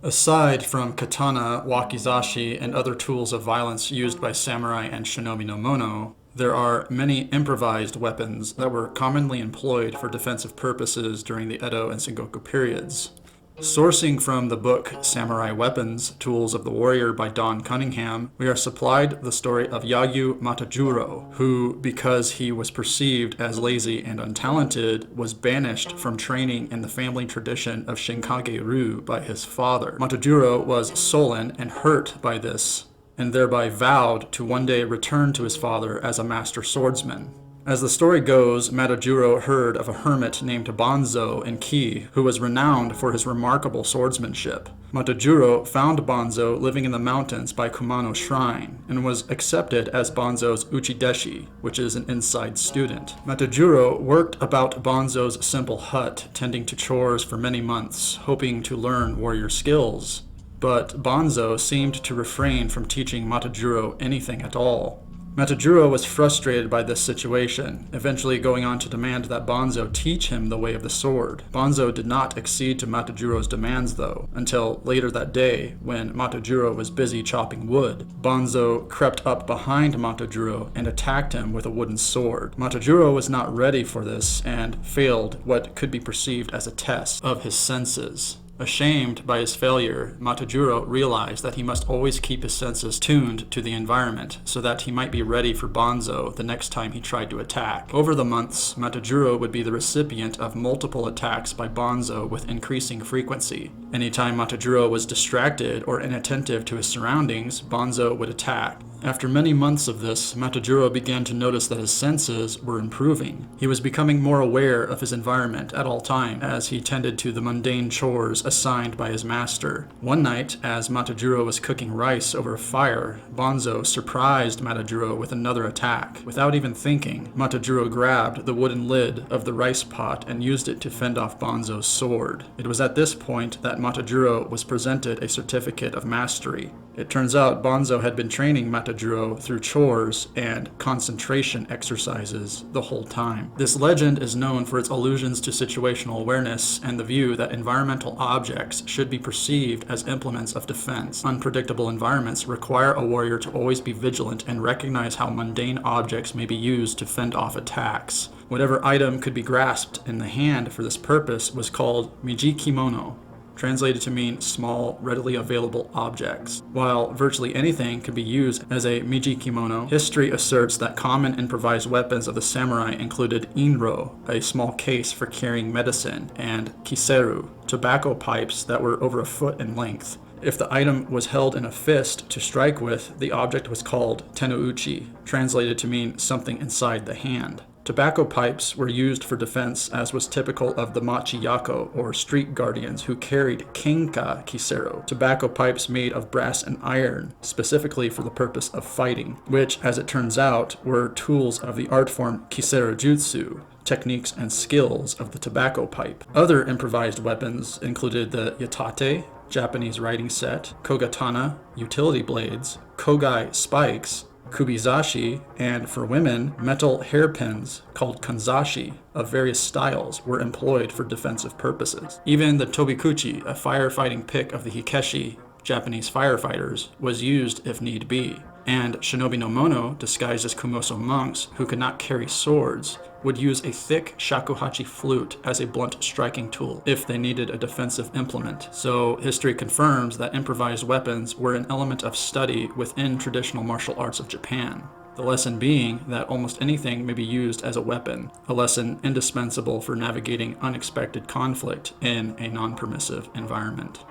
Aside from katana, wakizashi, and other tools of violence used by samurai and shinobi no mono, there are many improvised weapons that were commonly employed for defensive purposes during the Edo and Sengoku periods. Sourcing from the book Samurai Weapons, Tools of the Warrior by Don Cunningham, we are supplied the story of Yagyu Matajuro, who, because he was perceived as lazy and untalented, was banished from training in the family tradition of Shinkage-ryu by his father. Matajuro was sullen and hurt by this, and thereby vowed to one day return to his father as a master swordsman. As the story goes, Matajuro heard of a hermit named Banzo in Ki, who was renowned for his remarkable swordsmanship. Matajuro found Banzo living in the mountains by Kumano Shrine, and was accepted as Banzo's uchideshi, which is an inside student. Matajuro worked about Banzo's simple hut, tending to chores for many months, hoping to learn warrior skills. But Banzo seemed to refrain from teaching Matajuro anything at all. Matajuro was frustrated by this situation, eventually going on to demand that Banzo teach him the way of the sword. Banzo did not accede to Matajuro's demands though, until later that day, when Matajuro was busy chopping wood. Banzo crept up behind Matajuro and attacked him with a wooden sword. Matajuro was not ready for this and failed what could be perceived as a test of his senses. Ashamed by his failure, Matajuro realized that he must always keep his senses tuned to the environment so that he might be ready for Banzo the next time he tried to attack. Over the months, Matajuro would be the recipient of multiple attacks by Banzo with increasing frequency. Anytime Matajuro was distracted or inattentive to his surroundings, Banzo would attack. After many months of this, Matajuro began to notice that his senses were improving. He was becoming more aware of his environment at all times as he tended to the mundane chores assigned by his master. One night, as Matajuro was cooking rice over a fire, Banzo surprised Matajuro with another attack. Without even thinking, Matajuro grabbed the wooden lid of the rice pot and used it to fend off Banzo's sword. It was at this point that Matajuro was presented a certificate of mastery. It turns out Banzo had been training Matajuro through chores and concentration exercises the whole time. This legend is known for its allusions to situational awareness and the view that environmental objects should be perceived as implements of defense. Unpredictable environments require a warrior to always be vigilant and recognize how mundane objects may be used to fend off attacks. Whatever item could be grasped in the hand for this purpose was called Mijikimono, translated to mean small, readily available objects. While virtually anything could be used as a Mijikimono, history asserts that common improvised weapons of the samurai included inro, a small case for carrying medicine, and kiseru, tobacco pipes that were over a foot in length. If the item was held in a fist to strike with, the object was called tenouchi, translated to mean something inside the hand. Tobacco pipes were used for defense, as was typical of the machiyako, or street guardians, who carried kenka kisero, tobacco pipes made of brass and iron, specifically for the purpose of fighting, which, as it turns out, were tools of the art form kisero jutsu, techniques and skills of the tobacco pipe. Other improvised weapons included the yatate, Japanese writing set, kogatana, utility blades, kogai spikes, kubizashi, and for women, metal hairpins called kanzashi of various styles were employed for defensive purposes. Even the tobikuchi, a firefighting pick of the hikeshi, Japanese firefighters, was used if need be. And shinobi no mono, disguised as kumoso monks who could not carry swords, would use a thick shakuhachi flute as a blunt striking tool if they needed a defensive implement. So history confirms that improvised weapons were an element of study within traditional martial arts of Japan. The lesson being that almost anything may be used as a weapon, a lesson indispensable for navigating unexpected conflict in a non-permissive environment.